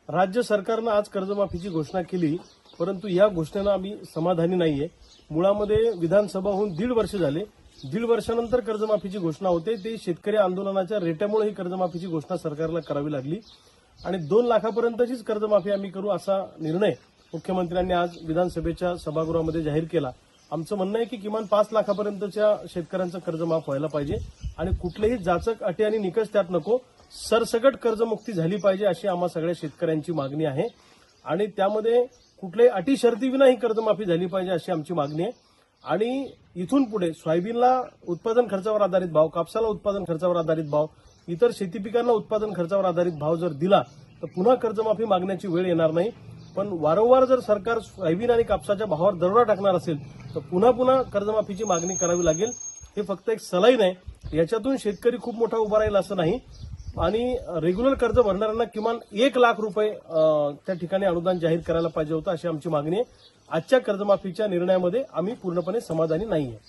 राज्य सरकारनं आज कर्जमाफीची घोषणा केली, परंतु या घोषणेनं आम्ही समाधानी नाहीये। मुळामध्ये विधानसभा होऊन 1.5 वर्ष झाले। 1.5 वर्षानंतर कर्जमाफीची घोषणा होते। ते शेतकरी आंदोलनाच्या रेट्यामुळे ही कर्जमाफीची घोषणा सरकारला करावी लागली आणि 2 लाखापर्यंतचीच कर्जमाफी आम्ही करू असा निर्णय मुख्यमंत्र्यांनी आज विधानसभेच्या सभागृहामध्ये जाहीर केला। आमचं म्हणणं आहे की किमान 5 लाखापर्यंतच्या शेतकऱ्यांचं कर्ज माफ व्हायला पाहिजे आणि कुठलेही जाचक अटी आणि निकष त्यात नको, सरसकट कर्जमुक्ती झाली पाहिजे अशी आम्हा सगळ्या शेतकऱ्यांची मागणी आहे आणि त्यामध्ये कुठल्याही अटी शर्तीविना ही कर्जमाफी झाली पाहिजे अशी आमची मागणी आहे। आणि इथून पुढे सोयाबीनला उत्पादन खर्चावर आधारित भाव, कापसाला उत्पादन खर्चावर आधारित भाव, इतर शेती पिकांना उत्पादन खर्चावर आधारित भाव जर दिला तर पुन्हा कर्जमाफी मागण्याची वेळ येणार नाही। पण वारंवार जर सरकार सोयाबीन आणि कापसाच्या भावावर दरोडा टाकणार असेल तर पुन्हा पुन्हा कर्जमाफीची मागणी करावी लागेल। हे फक्त एक सलाईन आहे, याच्यातून शेतकरी खूप मोठा उभा राहील असं नाही आणि रेग्युलर कर्ज भरणाऱ्यांना किमान 1 लाख रुपये त्या ठिकाणी अनुदान जाहीर करायला पाहिजे होतं अशी आमची मागणी आहे। आजच्या कर्जमाफीच्या निर्णयामध्ये आम्ही पूर्णपणे समाधानी नाहीये।